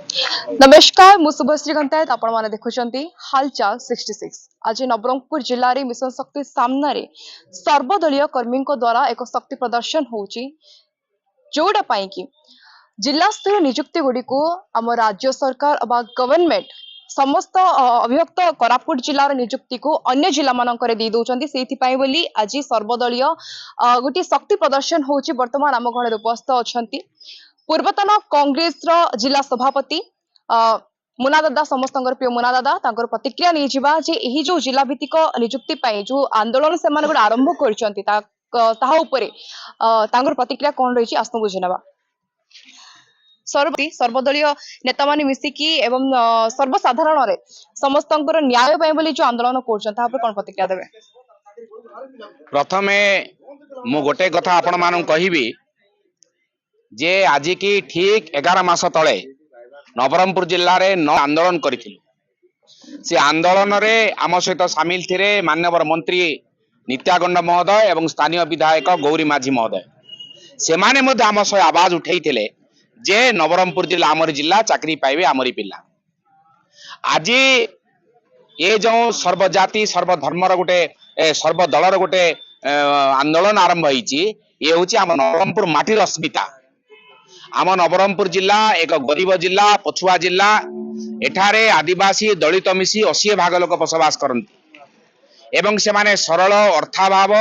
नमस्कार मु शुभश्री गंतायत आपण माने देखुचंती हालचाल 66। आज नवरंगपुर जिल्ला रे मिशन शक्ति सामना रे सर्वदलीय कर्मी द्वारा एक शक्ति प्रदर्शन होची जोड़ा पाई कि जिला स्तर नियुक्ति गुडी को आम राज्य सरकार अबा गवर्नमेंट समस्त अभियुक्त कोरापुट जिलार नियुक्ति को अन्य जिला मानकर दे दउचंती सेथि पाई बोली आज सर्वदलीय गोटे शक्ति प्रदर्शन होची वर्तमान आम घर उपस्थित अछंती पूर्वतन कांग्रेस रो जिला सभापति मुना दादा समस्त प्रिय मुना दादा तांकर प्रतिक्रिया नहीं जिबा जे एही जो जिला भित्तिक नियुक्ति पाई जो आंदोलन से माने आरंभ करचंती ताहा उपरे तांकर प्रतिक्रिया कोन रहिछि आस्नु बुझिनबा सर्वदलीय नेता माने मिसिकी एवं सर्वसाधारण रे समस्त न्याय पाई बोली जो आंदोलन करचंती ताहा पर कोन प्रतिक्रिया देबे। प्रथमे मु गोटे कथा आपण मानू कहिबी जे आज की ठीक 11 मास तले नवरंगपुर जिल्ला रे न आंदोलन करिथिलु। से आंदोलन रे आम सहित सामिल थिरे माननीय मंत्री नित्यागंड महोदय एवं स्थानीय विधायक गौरी माझी महोदय से माने मध्य आम सह आवाज उठेइथिले जे नवरंगपुर जिला आमरी जिला चाकरी पाइबे आमरी पिला। आज ये जो सर्वजाति सर्वधर्मर गोटे सर्वदलर गोटे आंदोलन आरंभ होईची ये हूँ आम नवरंगपुर माटीर अस्मिता। आम नवरंगपुर जिला एक गरीब जिला पछुआ जिला एठारे आदिवासी दलित मिसी 80 भाग लोक बसवास करती एवं से माने सरल अर्थाभाव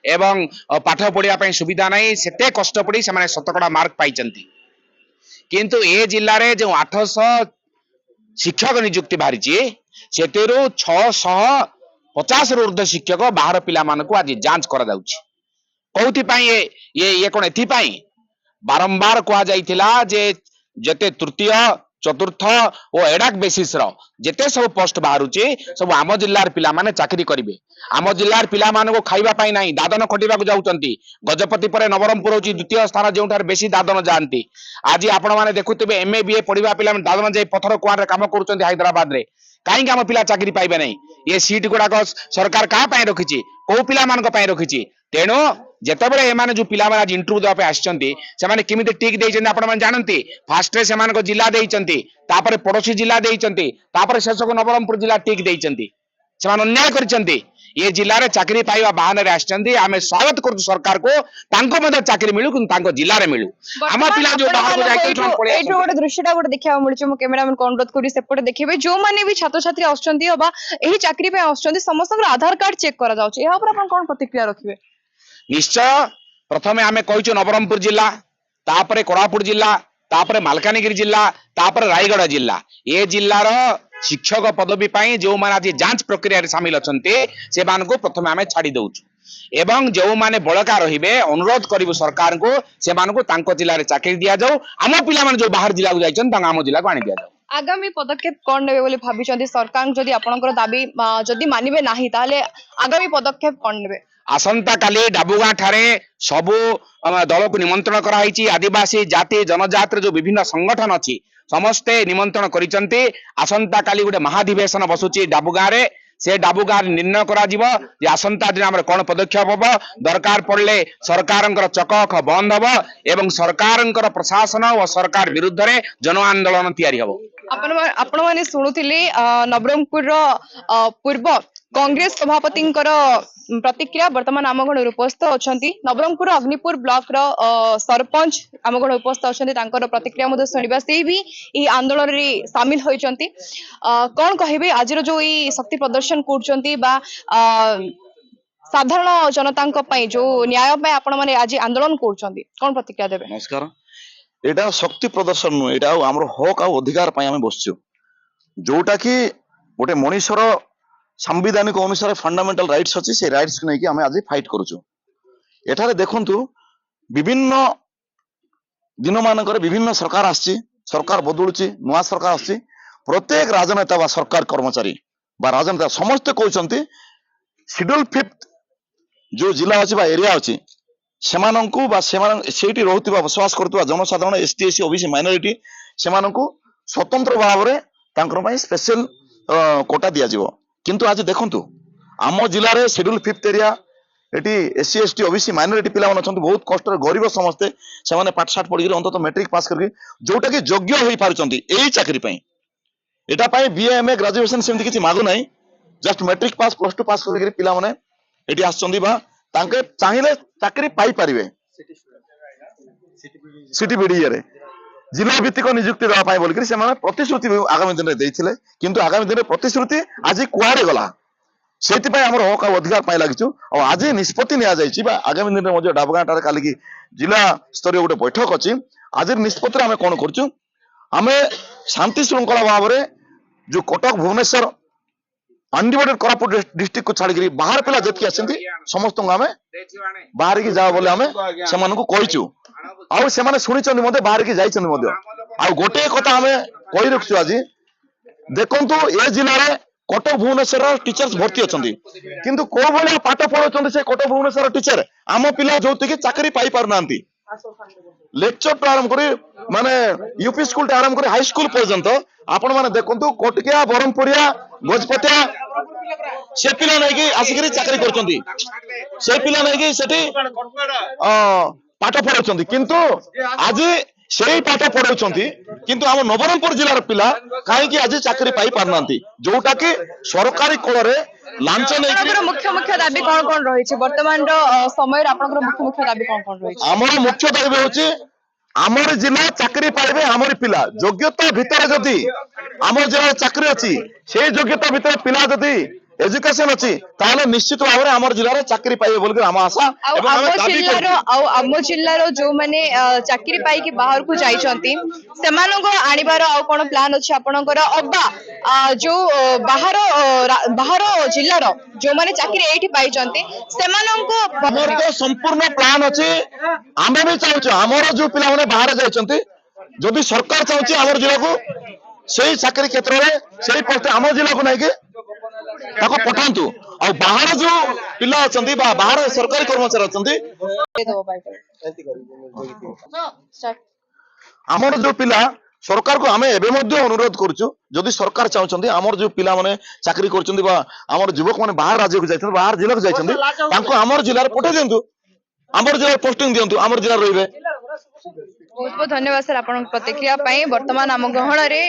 एवं पाठ पढ़िया सुविधा नहीं सेते कष्ट पड़ी से शतकड़ा मार्क पाई किंतु ए जिले में जो 800 शिक्षक नियुक्ति बाहरी से 650 ऊर्ध्व शिक्षक बाहर पिला मानक आज जांच करा कौन ये कौन एथि बारंबार कह जाइथिला जे जते तृतीय चतुर्थ और एडाक बेसिस जेते सब पोस्ट बाहरुची सब आम जिल्लार पिला माने चाकरी करिवे। आम जिल्लार पिला मानको खाइबा पाई नाही दादन खटिबा को जाउचंती। गजपति पर नवरंगपुर होची द्वितीय स्थान जोठार बेसी दादन जानती। आज आपण माने देखुथिबे एमए बीए पढिबा पिला दादन जाई पथर कुआर रे काम करूचंती हैदराबाद रे काई आम पिला चाकरी पाइबे नहीं। ये सीट गुड़ाक सरकार क्या रखी कौ पिला रखी तेणु जितेबाला एमाने जो पिला आज इंटरव्यू देवाई आसने केमी टिक देते आपण जानती फास्ट से जिला देते तापर पड़ोसी जिला देते तापर शेष को नवरंगपुर जिला टिक देते अन्याय कर ये जिले में चाकरी पाइबा बाहन आम स्वागत कर सरकार को चाकरी मिलू कि जिले में मिलू आम पिला जो गोटे दृश्यटा गोटे देखा मिलूँ मो कैमेरामैन को अनुरोध करी सेपटे देखिए जो मैंने भी छात्र छात्री आसुँच चाकरी समस्त आधार कार्ड चेक करा कौन प्रतिक्रिया रखिए। निश्चय प्रथमे आमे कहूँ नवरंगपुर जिला तापरे कोरापुट जिला तापरे मालकानगिरी जिला तापरे रायगढ़ जिला ये जिलार शिक्षक पदवी पाई जो माने आज जांच प्रक्रिया सामिल अछंते से मान को प्रथमे आमे छाड़ी दउछु एवं जो माने बळका रहिबे अनुरोध करिवु सरकार को से मान को तांको जिला रे चाकरी दिया जाऊ आम पिला माने जो बाहर जिला को जाइछन तांगा आम जिला को आनी दिया जाऊ। आगामी पदक्षेप कौन नेबे बोली भाबिचंती सरकार जदि आपनकर दाबी जदि मानिबे नाही ताले आगामी पदक्षेप कौन नेबे। आसंता काली डाबुगां ठारे सबु दल को निमंत्रण कराई आदिवासी जाति जनजाति जो विभिन्न संगठन अच्छी समस्ते निमंत्रण करिसंती। आसंता काली गोटे महाधिवेशन बसुची डाबुगां रे से डाबुगां निर्णय करा जिवो जे आसंता दिन हमर कोन पदक्षेप हबो दरकार पड़ले सरकारंकर चकख बंद हबो एवं सरकारंकर प्रशासन और सरकार विरुद्ध रे जन आंदोलन तैयारी हबो। आपण माने सुनुथिले नवरंगपुर पूर्व कांग्रेस सभापति प्रतिक्रिया वर्तमान आमगण उपस्थित अच्छा नवरंगपुर अग्निपुर ब्लॉक सरपंच आमगण उपस्थित अच्छा प्रतिक्रिया शुणा से भी ये आंदोलन रे सामिल होती कौन कहे आज जो ये शक्ति प्रदर्शन कर साधारण जनता जो न्याय आपण मैंने आज आंदोलन कर कौन प्रतिक्रिया देवे। नमस्कार एटा शक्ति प्रदर्शन नुह एटा आमर हक आ अधिकार बसचु जोटा कि गोटे मनीषर संविधानिक अनुसार फंडामेंटल राइट्स अच्छी से राइट्स को लेकिन आज फाइट करुचु। एठारे देखंतु विभिन्न दिन मानक विभिन्न सरकार आसी सरकार बदलुची नुआ सरकार आसी प्रत्येक राजनेता बा सरकार कर्मचारी बा राजनेता समस्ते कहते शेड्यूल 5th जो जिला अच्छी एरिया अच्छी सेमानंकु बा सेठी रहउतिबा बसवास करतुबा जनसाधारण एसटी एससी ओबीसी माइनॉरिटी सेमानंकु स्वतंत्र भाव रे तांकर पई स्पेशल कोटा दिया जिवो किंतु आज देखंतु आम जिले में schedule 5th area eighty SC ST OBC minority पिला अछंती बहुत कष्ट गरीब समस्ते से पाठ साठ पढ़ी अंत मैट्रिक पास करके जोटा कि योग्य हो पारछंती एही चाकरी पई एटा पई बीए एमए ग्रेजुएशन सेमती किछि मागु नाही जस्ट मैट्रिक पास प्लस 2 पास करके पिला माने एटी आछंती बा तांके चाहिले चाकरी पाई परिवे सीटीबीडी रे जिला भित्तिक नियुक्ति देवा पाई बोल से प्रतिश्रुति आगामी दिन में देइथिले किंतु आगामी दिन में प्रतिश्रुति आज कुआड़े गला से आमर हक अधिकार पाई लगिचु और आज निष्पत्ति निया जाइछि बा आगामी दिन में डाबगाँटार काली की जिला स्तरीय गोटे बैठक अच्छी आज निष्पत्ति आम कौन करचु आमे शांति श्रृंखला भाव में जो कटक भुवनेश्वर अनडिवाइडेड कोरापुट डिस्ट्रिक्ट को छाड़ी बाहर पिला जतकी आछंती समस्त आमे बाहर की जाओ बोले आमे सेमान को कहिचु आउ सेमाने सुनिचंदी मते बाहर की जाइचंदी मते आउ गोटे कथा आमे कहि रखछु आज देखंतु ए जिल्ला रे कटक भुवनेश्वर टीचर्स भर्ती अछंती किंतु को भले पाठ पढौचंदी से कटक भुवनेश्वर टीचर आम पिला जोति की चाकरी पाई पार नांती लेक्चर तो आरंभ करी माने यूपी स्कूल टा आरंभ करी हाई स्कूल पर्यंत आपण माने देखंतु कोटकिया बरमपुरिया गजपतिया से पिला नै कि आसिकरी चाकरी करचंती से पिला नै कि सेठी पाठ पढौचंती किंतु आज सेही पाठ पढौचंती किंतु हम नवरंगपुर जिल्लार पिला काहे कि आज चाकरी पाई पार नांती जोटा कि सरकारी कोल रे लांच नै कि मुख्य मुख्य दाबी कौन रही है वर्तमान समय मुख्य मुख्य दाबी कौन रही है आमर मुख्य दाबी होची आमर जिला चाकरी पाइबे आमर पिला योग्यता भितर जदि आमर जिला चाकरी अछि से योग्यता भितर पिला जदि एजुकेशन अछि ताले निश्चित भाव में आमर जिला रे चाकरी पाइबे बोल के हम आशा एवं हम दाबी करछु आम जिल्लार जो माने चाकरी पाई कि बाहर को जाइछंती सेमानको आनिबार आ कोन प्लान अछि आपनकर अबा जो बाहर जिल्लार जो माने चाकरी एठी पाइछंती सेमानको हमर तो संपूर्ण प्लान अछि आमे भी चाहछु हमर जो पिला माने बाहर जाइछंती जदि सरकार चाहछि हमर जिला को सही चाकरी क्षेत्र रे सही पोस्ट हमर जिला को नै के ताको पठांतु और बाहर जो पिला अछंती बा बाहर सरकारी कर्मचारी अछंती हमर जो पिला सरकार को हमें एबे मध्ये अनुरोध करछु जदि सरकार चाहछंती हमर जो पिला माने चाकरी करछंती बा हमर युवक माने बाहर राज्य को जाइछंती बाहर जिला को जाइछंती तांको हमर जिला रे पठे देंतु हमर जिला पोस्टिंग दियंतु हमर जिला रहिबे बहुत बहुत धन्यवाद सर आपन प्रतिक्रिया पई वर्तमान आम गहण रे